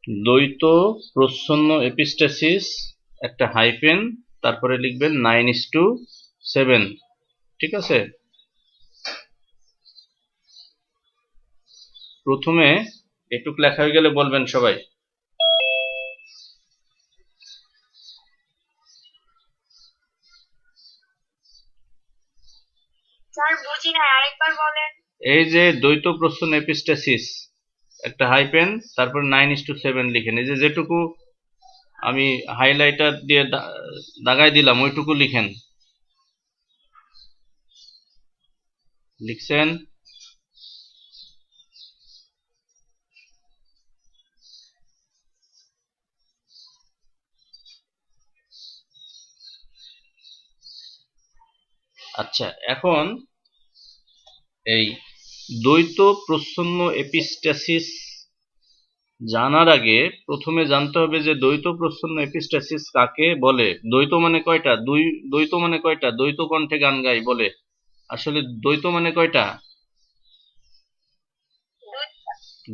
দ্বৈত প্রচ্ছন্ন এপিস্টাসিস একটা হাইফেন তারপরে লিখবেন 9:7। ঠিক আছে, প্রথমে এটুক লেখা হয়ে গেলে বলবেন সবাই। স্যার বুঝি না, আরেকবার বলেন। এই যে দ্বৈত প্রচ্ছন্ন এপিস্টাসিস একটা হাইফেন তারপর 9:7 লিখেন। এই যে যেটুকু আমি হাইলাইটার দিয়ে দাগাই দিলাম ওইটুকু লিখেন। লিখছেন? আচ্ছা, এখন এই দ্বৈত প্রচ্ছন্ন এপিস্টাসিস জানার আগে প্রথমে জানতে হবে যে দ্বৈত প্রচ্ছন্ন এপিস্টাসিস কাকে বলে। দ্বৈত মানে কয়টা? দ্বৈত মানে কয়টা? দ্বৈত কণ্ঠে গান গাই বলে। আসলে দ্বৈত মানে কয়টা?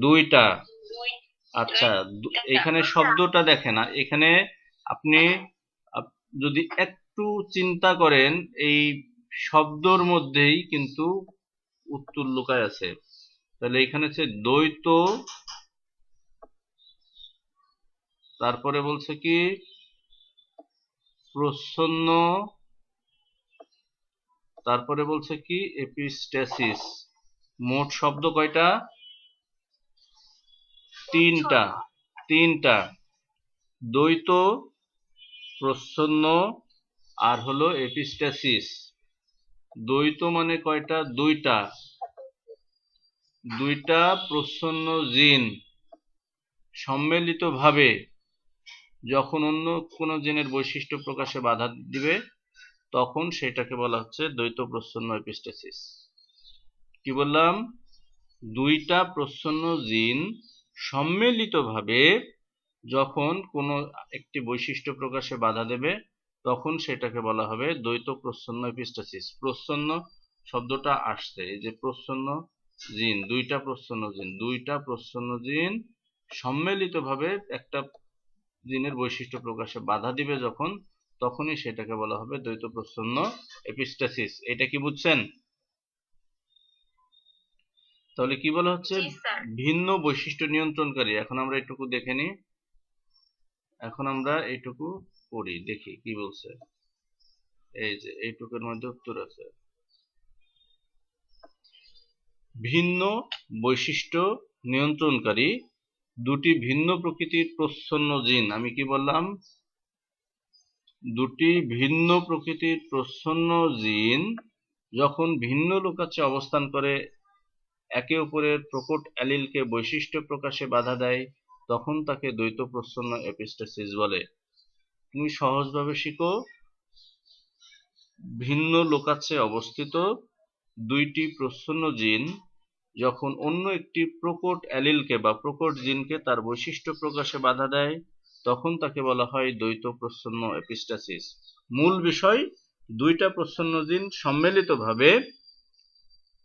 দুইটা। আচ্ছা, এখানে শব্দটা দেখে না, এখানে আপনি যদি একটু চিন্তা করেন এই শব্দর মধ্যেই কিন্তু উত্তর লুকায় আছে। তাহলে এখানে হচ্ছে দ্বৈত, তারপরে বলছে কি প্রচ্ছন্ন, তারপরে বলছে কি এপিস্টাসিস। মোট শব্দ কয়টা? তিনটা। তিনটা, দ্বৈত, প্রচ্ছন্ন আর হলো এপিস্টাসিস। দ্বৈত মানে কয়টা? দুইটা। দুইটা প্রচ্ছন্ন জিন সম্মিলিতভাবে যখন অন্য কোনো জিনের বৈশিষ্ট্য প্রকাশে বাধা দিবে তখন সেটাকে বলা হচ্ছে দ্বৈত প্রচ্ছন্ন এপিস্টাসিস। কি বললাম? দুইটা প্রচ্ছন্ন জিন সম্মিলিতভাবে যখন কোনো একটি বৈশিষ্ট্য প্রকাশে বাধা দেবে তখন সেটাকে বলা হবে দ্বৈত প্রচ্ছন্ন এপিস্টাসিস। প্রচ্ছন্ন শব্দটা আসছে, এই যে প্রচ্ছন্ন জিন, দুইটা প্রচ্ছন্ন জিন, দুইটা প্রচ্ছন্ন জিন সম্মিলিতভাবে একটা জিনের বৈশিষ্ট্য প্রকাশে বাধা দিবে যখন, তখনই সেটাকে বলা হবে দ্বৈত প্রচ্ছন্ন এপিস্টাসিস। এটা কি বুঝছেন? তাহলে কি বলা হচ্ছে? ভিন্ন বৈশিষ্ট্য নিয়ন্ত্রণকারী। এখন আমরা এটুকু দেখে নিই, এখন আমরা এইটুকু পড়ি, দেখি কি বলছে। এই যে এইটুকুর মধ্যে উত্তর আছে, ভিন্ন বৈশিষ্ট্য নিয়ন্ত্রণকারী দুটি ভিন্ন প্রকৃতির প্রচ্ছন্ন জিন। আমি কি বললাম? দুটি ভিন্ন প্রকৃতির প্রচ্ছন্ন জিন যখন ভিন্ন লোকাচে অবস্থান করে একে অপরের প্রকট অ্যালিলকে বৈশিষ্ট্য প্রকাশে বাধা দেয় তখন তাকে দ্বৈত প্রচ্ছন্ন এপিস্টাসিস বলে। তুমি সহজভাবে শিখো, ভিন্ন লোকাচে অবস্থিত দুইটি প্রচ্ছন্ন জিন যখন অন্য একটি প্রকট অ্যালিলকে বা প্রকট জিনকে তার বৈশিষ্ট্য প্রকাশে বাধা দেয় তখন তাকে বলা হয় দ্বৈত প্রচ্ছন্ন এপিস্টাসিস। মূল বিষয়, দুইটা প্রচ্ছন্ন জিন সম্মিলিতভাবে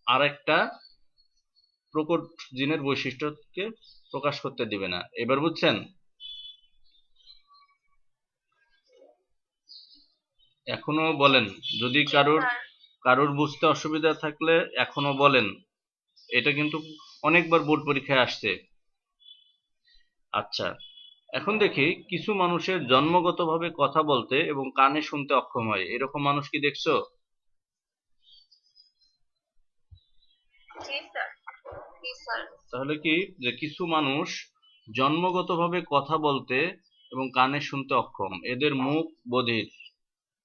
আরেকটা প্রকট জিনের বৈশিষ্ট্যকে প্রকাশ করতে দিবে না। এবার বুঝছেন? এখনো বলেন, যদি কারোর বুঝতে অসুবিধা থাকলে এখনো বলেন। এটা কিন্তু অনেকবার বোর্ড পরীক্ষায় আসছে। আচ্ছা, এখন দেখি কিছু মানুষের জন্মগতভাবে কথা বলতে এবং কানে শুনতে অক্ষম হয়, এরকম মানুষ কি দেখছো? তাহলে কি যে কিছু মানুষ জন্মগতভাবে কথা বলতে এবং কানে শুনতে অক্ষম, এদের মুখ বধির,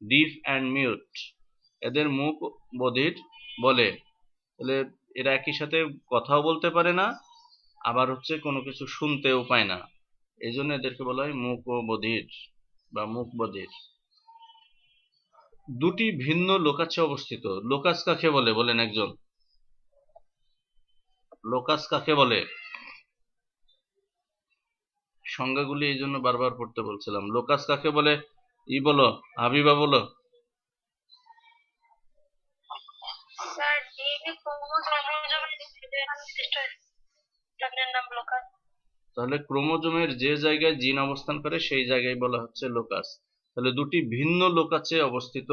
ডিফ অ্যান্ড মিউট, এদের মুখ বধির বলে। তাহলে এরা একই সাথে কথাও বলতে পারে না, আবার হচ্ছে কোনো কিছু শুনতেও পায় না, এই জন্য এদেরকে বলা হয় মুক বধির বা মুখ বধির। দুটি ভিন্ন লোকাচে অবস্থিত, লোকাস কাকে বলে বলেন একজন? লোকাস কাকে বলে? সংজ্ঞাগুলি এই জন্য বারবার পড়তে বলছিলাম। লোকাস কাকে বলে? ই বলো, হাবিবা বলো। তাহলে ক্রোমোজোমের যে জায়গায় জিন অবস্থান করে সেই জায়গায় বলা হচ্ছে লোকাস। তাহলে দুটি ভিন্ন লোকাসে অবস্থিত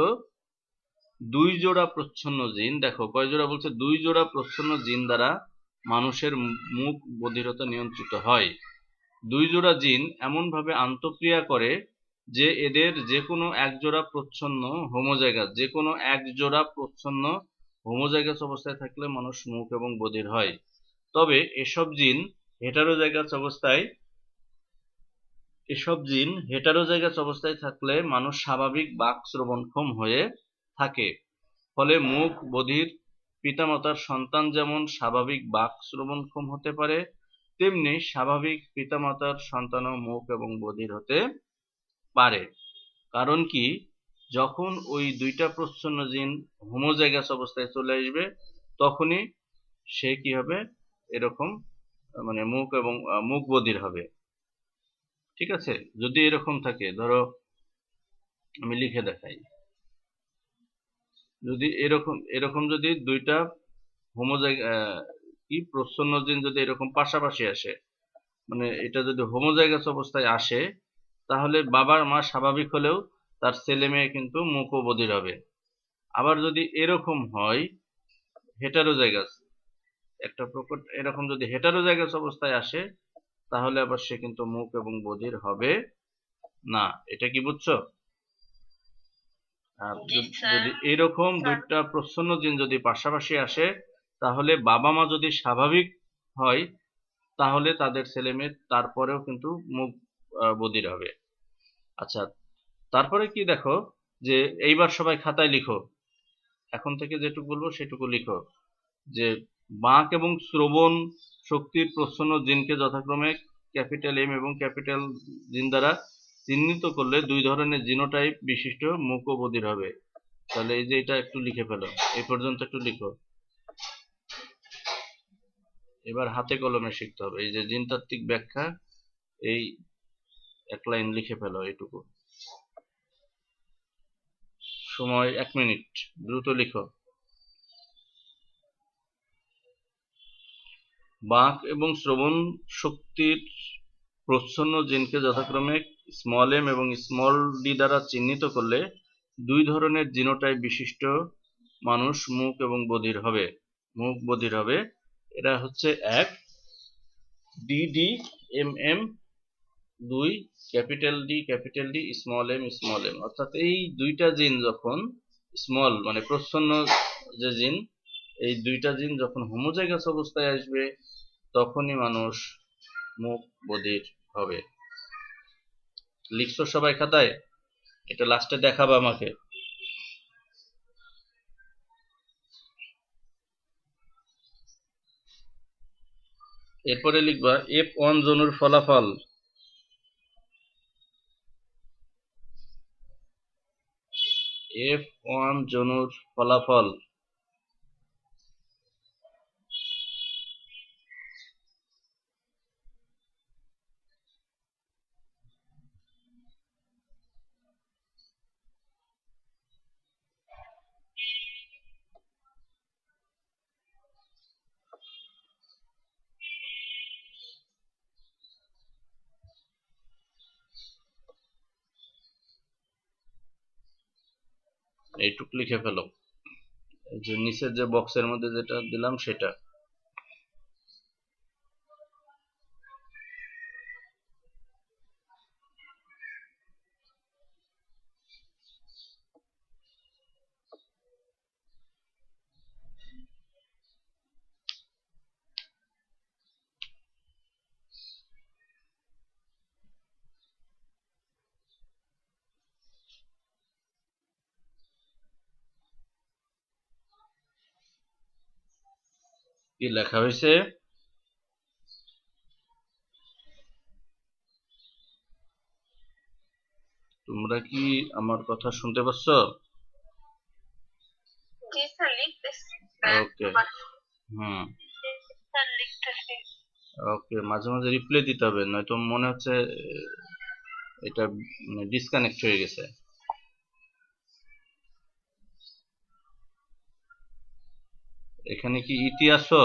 দুই জোড়া প্রচ্ছন্ন জিন, দেখো কয় জোড়া বলছে, দুই জোড়া প্রচ্ছন্ন জিন দ্বারা মানুষের মুখ বধিরতা নিয়ন্ত্রিত হয়। দুই জোড়া জিন এমনভাবে আন্তঃক্রিয়া করে যে এদের যে কোনো এক জোড়া প্রচ্ছন্ন হোমোজাইগাস, যে কোনো এক জোড়া প্রচ্ছন্ন হোমোজাইগাস অবস্থায় থাকলে মানুষ মুখ এবং বধির হয়। তবে এসব জিন হেটারোজাইগাস অবস্থায় থাকলে মানুষ স্বাভাবিক বাক শ্রবণক্ষম হয়ে থাকে। ফলে মুখ বধির পিতামাতার সন্তান যেমন স্বাভাবিক বাক শ্রবণক্ষম হতে পারে, তেমনি স্বাভাবিক পিতামাতার সন্তানও মুখ এবং বধির হতে পারে। কারণ কি, যখন ওই দুইটা প্রচ্ছন্ন জিন হোমোজাইগাস অবস্থায় চলে আসবে তখনই সে কি হবে, এরকম মানে মুখ বধির হবে। ঠিক আছে, যদি এরকম থাকে, ধরো আমি লিখে দেখাই, যদি এরকম যদি দুইটা প্রচ্ছন্ন জিন যদি এরকম পাশাপাশি আসে, মানে এটা যদি হোমোজাইগাস অবস্থায় আসে, তাহলে বাবার মা স্বাভাবিক হলেও তার ছেলে মেয়ে কিন্তু মুখ ও বধির হবে। আবার যদি এরকম হয় হেটারোজাইগাস, একটা প্রকট এরকম যদি হেটারোজাইগাস অবস্থায় আসে, তাহলে আবার সে কিন্তু মুখ এবং বধির হবে না। এটা কি বুঝছো? আর যদি এরকম দুইটা প্রচ্ছন্ন জিন যদি পাশাপাশি আসে, তাহলে বাবা মা যদি স্বাভাবিক হয় তাহলে তাদের ছেলে মেয়ে তারপরেও কিন্তু মুখ বধির হবে। আচ্ছা, তারপরে কি দেখো, যে এইবার সবাই খাতায় লিখো, এখন থেকে যেটুকু বলবো সেটুকু লিখো, যে বাক এবং শ্রবণ শক্তির প্রচ্ছন্ন জিনকে যথাক্রমে ক্যাপিটাল এম এবং ক্যাপিটাল জিন দ্বারা চিহ্নিত করলে দুই ধরনের জিনোটাইপ বিশিষ্ট মুখ ও বধির হবে। তাহলে এই যে এটা একটু লিখে ফেলো, এই পর্যন্ত একটু লিখো। এবার হাতে কলমে শিখতে হবে। এই যে জিনতাত্ত্বিক ব্যাখ্যা, এই এক লাইন লিখে ফেলো এইটুকু। সময় 1 মিনিট, দ্রুত লিখো। বাক এবং শ্রবণ শক্তির প্রচ্ছন্ন জিনকে যথাক্রমে স্মল এম এবং স্মল ডি দ্বারা চিহ্নিত করলে দুই ধরনের জিনোটাইপ বিশিষ্ট মানুষ মুখ বধির হবে। এরা হচ্ছে 1 DD M M, 2 capital D small M. অর্থাৎ এই দুইটা জিন যখন স্মল মানে প্রচ্ছন্ন যে জিন, এই দুইটা জিন যখন হোমোজাইগাস অবস্থায় আসবে তখনই মানুষ মুখ বধির হবে। লিখছো সবাই খাতায়? এটা লাস্টে দেখাবা আমাকে। এরপরে লিখবা F1 জনুর ফলাফল। F1 জনুর ফলাফল। এইটুক লিখে ফেলো, যে নিচের যে বক্সের মধ্যে যেটা দিলাম সেটা। কি লেখা হয়েছে? তোমরা কি আমার কথা শুনতে পাচ্ছ? জি স্যার, লিখতেছি। ওকে, স্যার লিখতেছি। ওকে, মাঝে মাঝে রিপ্লাই দিতে হবে, নয়তো মনে হচ্ছে এটা মানে ডিসকানেক্ট হয়ে গেছে। এখানে কি ইতি আছো?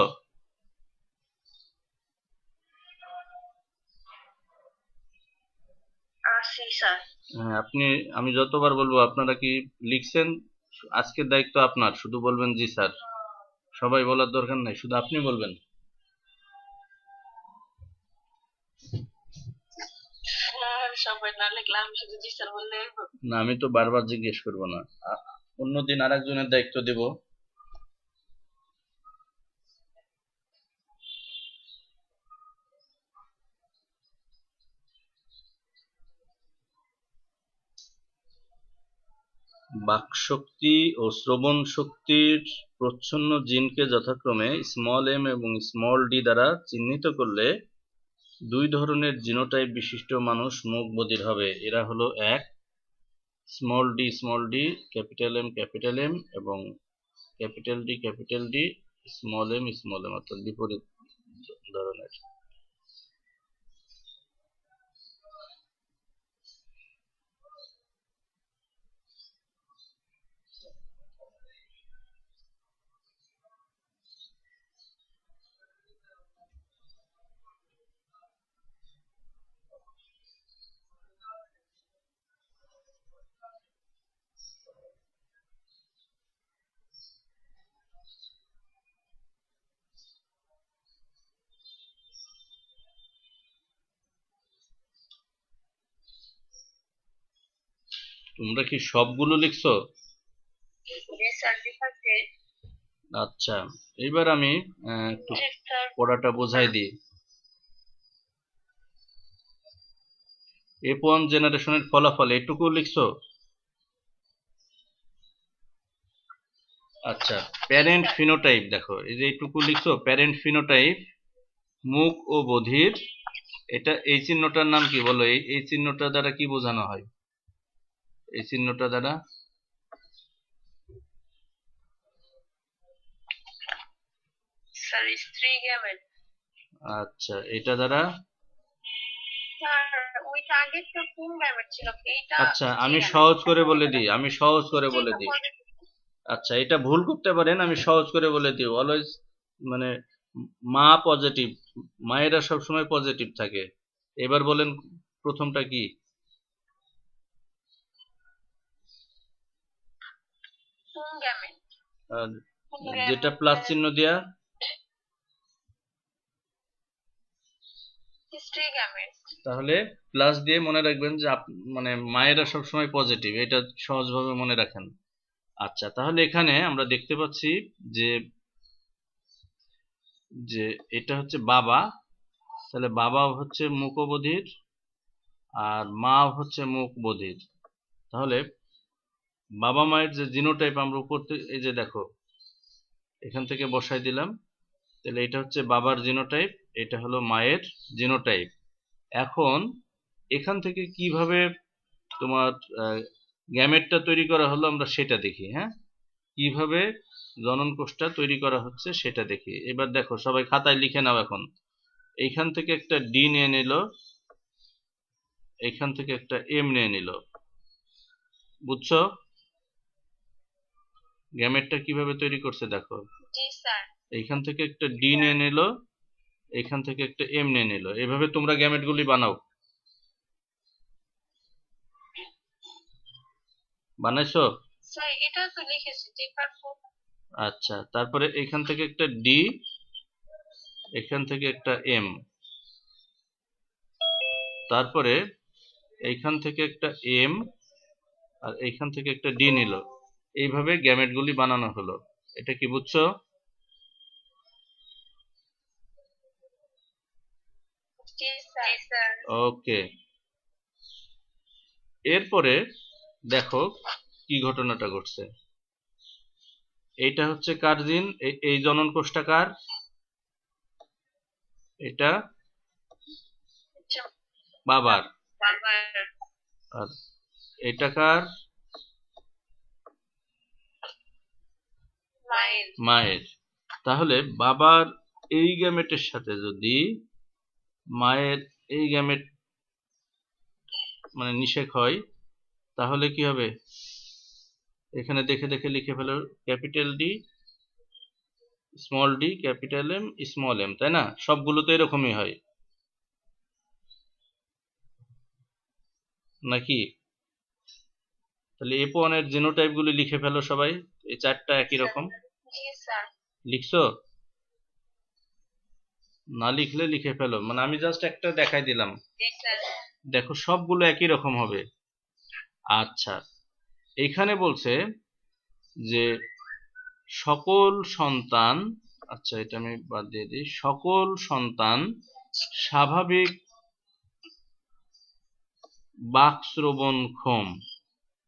জি স্যার। হ্যাঁ, আমি যতবার বলবো আপনারা কি লিখছেন? আজকের দায়িত্ব আপনার, শুধু বলবেন জি স্যার। সবাই বলার দরকার নাই, শুধু আপনি বলবেন। স্যার সবাই না লিখলে আমি শুধু জি স্যার বললে না, আমি তো বারবার জিজ্ঞেস করবো না। অন্যদিন আরেকজনের দায়িত্ব দেব। বাকশক্তি ও শ্রবণ শক্তির প্রচ্ছন্ন জিনকে যথাক্রমে স্মল এম এবং স্মল ডি দ্বারা চিহ্নিত করলে দুই ধরনের জিনোটাইপ বিশিষ্ট মানুষ মুখ বধির হবে। এরা হলো এক, স্মল ডি ক্যাপিটাল এম এবং ক্যাপিটাল ডি স্মল এম অর্থাৎ বিপরীত ধরনের। তোমরা কি সবগুলো লিখছো? জি স্যার লিখাছে। আচ্ছা, এইবার আমি একটু জি স্যার। পড়াটা বোঝাই দিই। F1 জেনারেশনের ফলাফল এটুকু লিখছো? আচ্ছা, প্যারেন্ট ফিনোটাইপ দেখো, এই যে এইটুকু লিখছো, প্যারেন্ট ফিনোটাইপ মুখ ও বধির। এটা এই চিহ্নটার নাম কি বলো? এই চিহ্নটা দ্বারা কি বোঝানো হয়? এই চিহ্নটা দ্বারা স্যার স্ত্রী গ্যামেট। আচ্ছা, এটা দ্বারা স্যার ওইটা আগে তো কোন গ্যামেট ছিল, এইটা আচ্ছা, আমি সহজ করে বলে দিই, আচ্ছা, এটা ভুল করতে পারেন, আমি সহজ করে বলে দিই। অলওয়েজ মানে মা পজিটিভ, মায়েরা সবসময় পজিটিভ থাকে। এবার বলেন প্রথমটা কি? কোন গ্যামেট? আর যেটা প্লাস চিহ্ন দেয়া স্ত্রী গ্যামেট। তাহলে প্লাস দিয়ে মনে রাখবেন যে মানে মায়েরা সবসময় পজিটিভ, এটা সহজভাবে মনে রাখেন। আচ্ছা, তাহলে এখানে আমরা দেখতে পাচ্ছি যে যে এটা হচ্ছে বাবা, তাহলে বাবা হচ্ছে মুখবধির আর মা হচ্ছে মুখ বধির। তাহলে বাবা মায়ের যে জিনোটাইপ আমরা উপর এই যে দেখো এখান থেকে বসাই দিলাম, তাহলে এটা হচ্ছে বাবার জিনোটাইপ, এটা হলো মায়ের জিনোটাইপ। এখন এখান থেকে কিভাবে তোমার গ্যামেটটা তৈরি করা হলো আমরা সেটা দেখি। হ্যাঁ, কিভাবে জনন কোষটা তৈরি করা হচ্ছে সেটা দেখি। এবার দেখো, সবাই খাতায় লিখে নাও। এখন এইখান থেকে একটা ডি নিয়ে নিল, এইখান থেকে একটা এম নিয়ে নিল, বুঝছো গ্যামেটটা কিভাবে তৈরি করছে? দেখো, জি স্যার। এইখান থেকে একটা ডি নিয়ে নিল, এইখান থেকে একটা এম নিয়ে নিল। এভাবে তোমরা গ্যামেটগুলি বানাও। বানাইছো? স্যার এটা তো লিখেছি টেকার ফোন। আচ্ছা, তারপরে এইখান থেকে একটা ডি, এখান থেকে একটা এম, তারপরে এইখান থেকে একটা এম আর এইখান থেকে একটা ডি নিল। এইভাবে গ্যামেটগুলি বানানো হলো। এটা কি বুঝছো? জি স্যার। ওকে, এরপরে দেখো কি ঘটনাটা ঘটছে। এইটা হচ্ছে কার জিন? এই জনন কোষটা কার? এটা বাবার। আর এটা কার? মায়ের। তাহলে বাবার এই গ্যামেটের সাথে যদি মায়ের এই গ্যামেট মানে নিষেক হয়, তাহলে কি হবে? এখানে দেখে দেখে লিখে ফেলো, capital D capital M small M, তাই না? সবগুলো তো এরকমই হয়। নাকি? তাহলে F1 এর জিনোটাইপ গুলি লিখে ফেলো সবাই, এই চারটা একই রকম। জি স্যার। লিখছো? না লিখলে লিখে ফেলো, মানে আমি জাস্ট একটা দেখাই দিলাম, জি স্যার। দেখো সবগুলো একই রকম হবে। আচ্ছা, এইখানে বলছে যে সকল সন্তান, আচ্ছা এটা আমি বাদ দিয়ে দিই, সকল সন্তান স্বাভাবিক বাকশ্রবণক্ষম।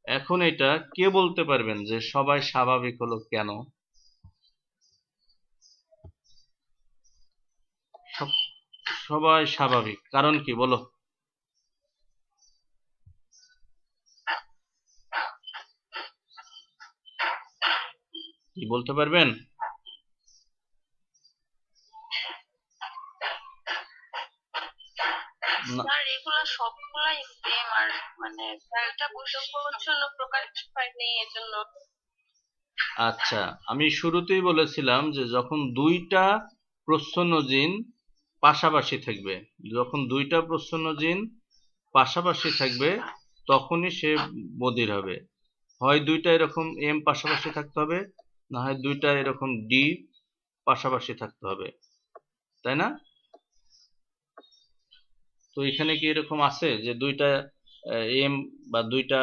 এখন এটা কে বলতে পারবেন যে সবাই স্বাভাবিক হলো কেন? সবাই স্বাভাবিক কারণ কি বলো? কি বলতে পারবেন? না, স্যার এগুলো সবগুলাই সেম, আর মানে একটা বৈষম্য প্রকাশ পায়নি এজন্য। আচ্ছা, আমি শুরুতেই বলেছিলাম যে যখন দুইটা প্রচ্ছন্ন জিন পাশাপাশি থাকবে, যখন দুইটা প্রচ্ছন্ন জিন পাশাপাশি থাকবে তখনই সে বধির হবে। হয় দুইটা এরকম এম পাশাপাশি থাকতে হবে, না হয় দুইটা এরকম ডি পাশাপাশি থাকতে হবে, তাই না? তো এখানে কি এরকম আছে যে দুইটা এম বা দুইটা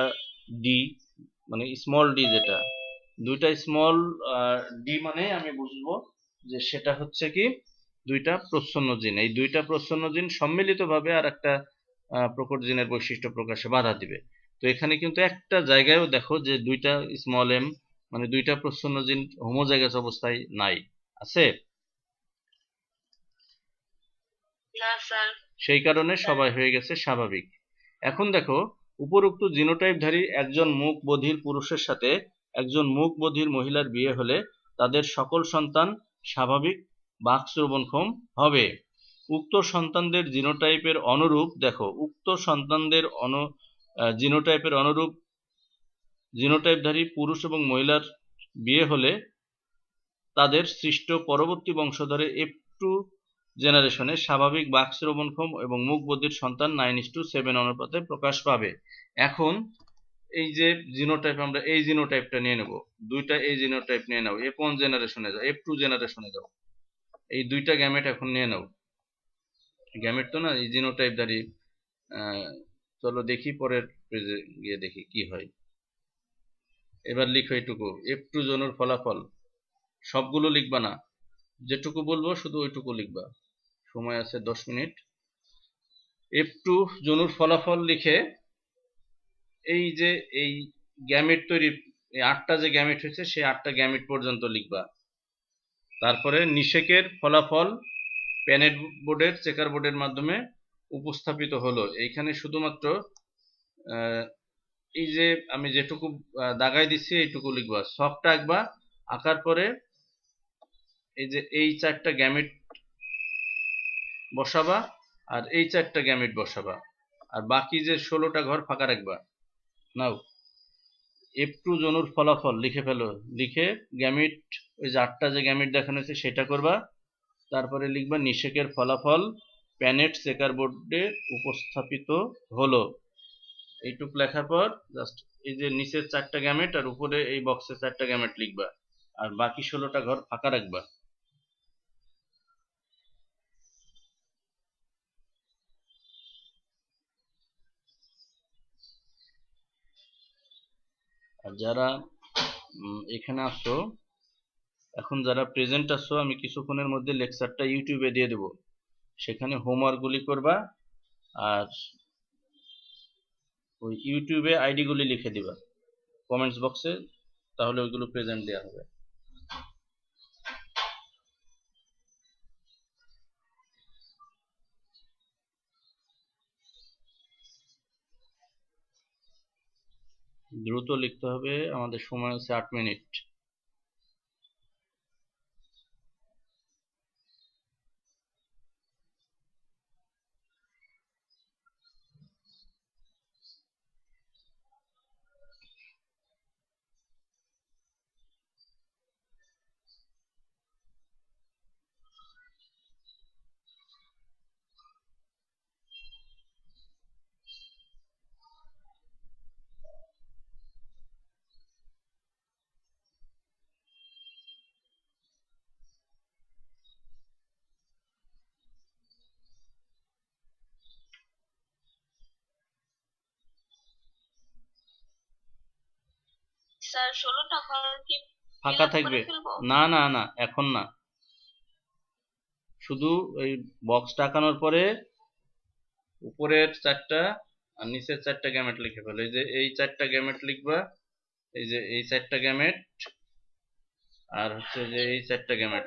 ডি, মানে স্মল ডি, যেটা দুইটা স্মল ডি মানে আমি বুঝবো যে সেটা হচ্ছে কি দুইটা প্রচ্ছন্ন জিন, এই দুইটা প্রচ্ছন্ন জিন সম্মিলিতভাবে আর একটা প্রকট জিনের বৈশিষ্ট্য প্রকাশে বাধা দিবে। তো এখানে কিন্তু একটা জায়গায়ও দেখো যে দুইটা স্মল এম মানে দুইটা প্রচ্ছন্ন জিন হোমোজাইগাস অবস্থায় নাই, আছে? না স্যার। সেই কারণে সবাই হয়ে গেছে স্বাভাবিক। এখন দেখো, উপরোক্ত জিনোটাইপধারী একজন মুক বধির পুরুষের সাথে একজন মুক বধির মহিলার বিয়ে হলে তাদের সকল সন্তান স্বাভাবিক বাকশ্রবণক্ষম হবে। উক্ত সন্তানদের জিনোটাইপের অনুরূপ, দেখো উক্ত সন্তানদের জিনোটাইপের অনুরূপ জিনোটাইপধারী পুরুষ এবং মহিলার বিয়ে হলে তাদের সৃষ্ট পরবর্তী বংশধরে F2 জেনারেশনে স্বাভাবিক বাকশ্রবণক্ষম এবং মুক বধির সন্তান 9:7 অনুপাতে প্রকাশ পাবে। এখন এই যে জিনোটাইপ, আমরা এই জিনোটাইপটা নিয়ে নেব, দুইটা এই জিনোটাইপ নিয়ে নাও, F1 জেনারেশনে যাও, F2 জেনারেশনে যাও, এই দুইটা গ্যামেট এখন নিয়ে নাও। গ্যামেট তো না, এই জিনোটাইপধারী। চলো দেখি পরের পেজে গিয়ে দেখি কি হয়। এবার লিখো এইটুকু, F2 জনুর ফলাফল, সবগুলো লিখবা না, যেটুকু বলবো শুধু ওইটুকু লিখবা, সময় আছে 10 মিনিট। F2 জনুর ফলাফল লিখে এই যে এই গ্যামেট তৈরি, এই 8টা যে গ্যামেট হয়েছে সেই 8টা গ্যামেট পর্যন্ত লিখবা। তারপরে নিষেকের ফলাফল প্যানেট বোর্ডের চেকার বোর্ডের মাধ্যমে উপস্থাপিত হলো। এইখানে শুধুমাত্র এই যে আমি যেটুকু দাগাই দিচ্ছি এইটুকু লিখবা, সবটা আঁকবা, আঁকার পরে এই যে এই 4টা গ্যামেট বসাবা আর এই 4টা গ্যামেট বসাবা, আর বাকি যে 16টা ঘর ফাঁকা রাখবা। নাও F2 জনুর ফলাফল লিখে ফেলো, লিখে গ্যামিট, ওই যে 8টা যে গ্যামিট দেখানো হয়েছে সেটা করবা, তারপরে লিখবা নিষেকের ফলাফল প্যানেট চেকার বোর্ডে উপস্থাপিত হলো। এইটুক লেখার পর জাস্ট এই যে নিচের 4টা গ্যামেট আর উপরে এই বক্সে 4টা গ্যামেট লিখবা, আর বাকি 16টা ঘর ফাঁকা রাখবা। আর যারা এখানে আসছো, এখন যারা প্রেজেন্ট আসছো, আমি কিছুক্ষণের মধ্যে লেকচারটা ইউটিউবে দিয়ে দেব, সেখানে হোমওয়ার্কগুলি করবা আর ওই ইউটিউবে আইডিগুলি লিখে দিবা কমেন্টস বক্সে, তাহলে ওইগুলো প্রেজেন্ট দেওয়া হবে। দ্রুত লিখতে হবে, আমাদের সময় আছে 8 মিনিট। স্যার 16টা ঘর কি ফাঁকা fill up থাকবে? করে ফেলবো? না না না, এখন না, শুধু এই বক্স টাকানোর পরে উপরের 4টা আর নিচের 4টা গ্যামেট লিখে ফেলো। এই যে এই 4টা গ্যামেট লিখবা, এই যে এই 4টা গ্যামেট, আর হচ্ছে যে এই 4টা গ্যামেট।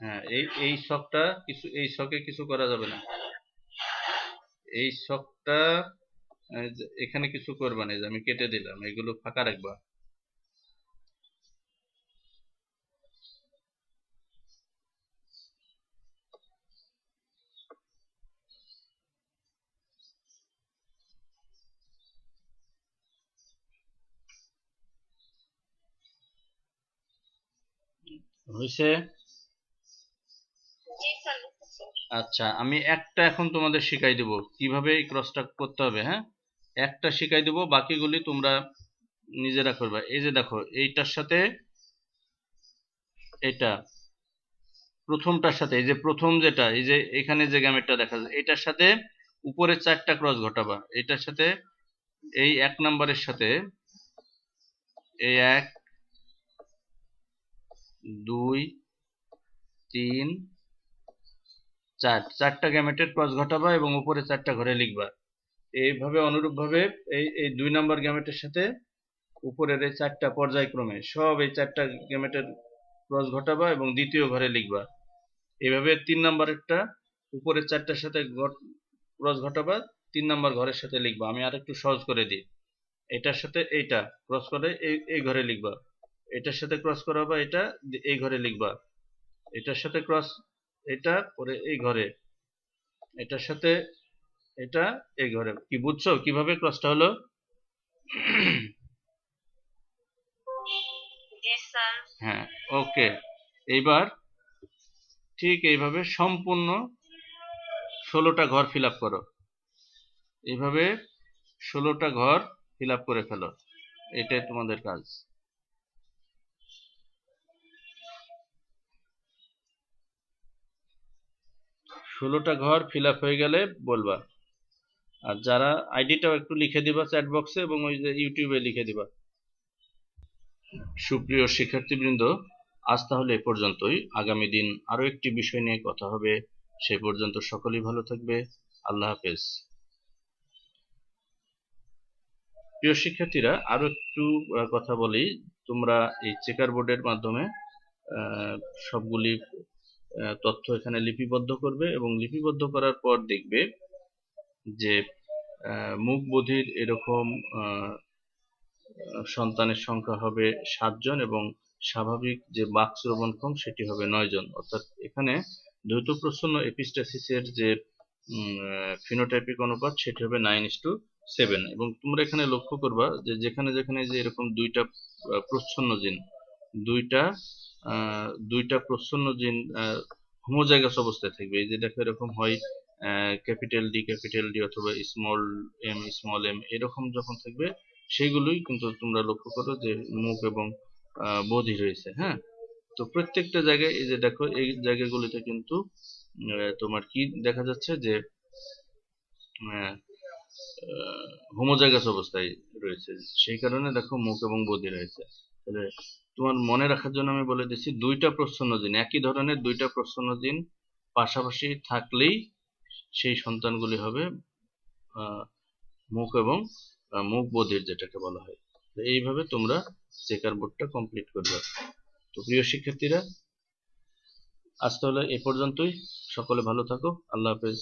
হ্যাঁ, এই ছকটা কিছু, এই ছকে কিছু করা যাবে না, এই ছকটা এখানে কিছু করবা না, এই যে আমি কেটে দিলাম, এগুলো ফাঁকা রাখবা। হয়েছে? জি স্যার, লিখেছি। আচ্ছা, আমি একটা এখন তোমাদের শিখাই দেব কিভাবে এই ক্রসটা করতে হবে। হ্যাঁ, একটা শিখাই দেব, বাকিগুলি তোমরা নিজেরা করবা। এই যে দেখো, এইটার সাথে এটা প্রথমটার সাথে, এই যে প্রথম যেটা, এই যে এখানে যে গ্যামেটটা দেখা যায়, এটার সাথে উপরে 4টা ক্রস ঘটাবা। এটার সাথে এই 1 নাম্বারের সাথে এই 1 2 3 4, 4টা গ্যামেটের ক্রস ঘটাবা এবং উপরে 4টা ঘরে লিখবা। এইভাবে অনুরূপভাবে এই 2 নাম্বার গ্যামেটের সাথে উপরের এই 4টা পর্যায়ক্রমে সব এই 4টা গ্যামেটের ক্রস ঘটাবা এবং দ্বিতীয় ঘরে লিখবা। এইভাবে 3 নাম্বারেরটা উপরের 4টার সাথে ক্রস ঘটাবা, 3 নাম্বার ঘরের সাথে লিখবা। আমি আর একটু সহজ করে দিই, এটার সাথে এইটা ক্রস করে এই ঘরে লিখবা, এটার সাথে ক্রস করাবা, এটা এই ঘরে লিখবা, এটার সাথে ক্রস এটা পরে এই ঘরে, এটার সাথে এটা এই ঘরে। কি বুঝছো কিভাবে ক্রসটা হলো? জি স্যার। হ্যাঁ, ওকে। এইবার ঠিক এইভাবে সম্পূর্ণ 16টা ঘর ফিল আপ করো। এইভাবে 16টা ঘর ফিল আপ করে ফেলো, এটাই তোমাদের কাজ। 16টা ঘর ফিল আপ হয়ে গেলে বলবা। আর যারা আইডিটাও একটু লিখে দিবা চ্যাট বক্সে এবং ওই যে ইউটিউবে লিখে দিবা। সুপ্রিয় শিক্ষার্থীবৃন্দ, আজ তাহলে এ পর্যন্তই। আগামী দিন আরো একটি বিষয় নিয়ে কথা হবে। সে পর্যন্ত সকলেই ভালো থাকবে। আল্লাহ হাফেজ। প্রিয় শিক্ষার্থীরা, আরো একটু কথা বলি। তোমরা এই চেকার বোর্ডের মাধ্যমে সবগুলি তথ্য এখানে লিপিবদ্ধ করবে এবং লিপিবদ্ধ করার পর দেখবে যে মুখ বধির এরকম সন্তানের সংখ্যা হবে 7 জন এবং স্বাভাবিক যে বাক শ্রবণক্ষম সেটি হবে 9 জন। অর্থাৎ এখানে দ্বৈত প্রচ্ছন্ন এপিস্টাসিসের যে ফিনোটাইপিক অনুপাত সেটি হবে 9:7। এবং তোমরা এখানে লক্ষ্য করবা যে যেখানে যেখানে যে এরকম দুইটা প্রচ্ছন্ন জিন, দুইটা প্রচ্ছন্ন জিন হোমোজাইগাস অবস্থায় থাকবে। এই যে দেখো এরকম হয় ক্যাপিটাল ডি অথবা স্মল এম এরকম যখন থাকবে, সেইগুলোই কিন্তু তোমরা লক্ষ্য করো যে মুখ এবং বধি রয়েছে। হ্যাঁ, তো প্রত্যেকটা জায়গায় এই যে দেখো এই জায়গাগুলিতে কিন্তু তোমার কি দেখা যাচ্ছে যে হোমোজাইগাস অবস্থায় রয়েছে, সেই কারণে দেখো মুখ এবং বধি রয়েছে। তাহলে তোমার মনে রাখার জন্য আমি বলে দিচ্ছি, দুইটা প্রচ্ছন্ন জিন, একই ধরনের দুইটা প্রচ্ছন্ন জিন পাশাপাশি থাকলেই সেই সন্তানগুলি হবে মুখ এবং মুখ বধির, যেটাকে বলা হয়। এইভাবে তোমরা চেকার বোর্ডটা কমপ্লিট করবে। তো প্রিয় শিক্ষার্থীরা, আজ তাহলে এ পর্যন্তই। সকলে ভালো থাকো। আল্লাহ হাফেজ।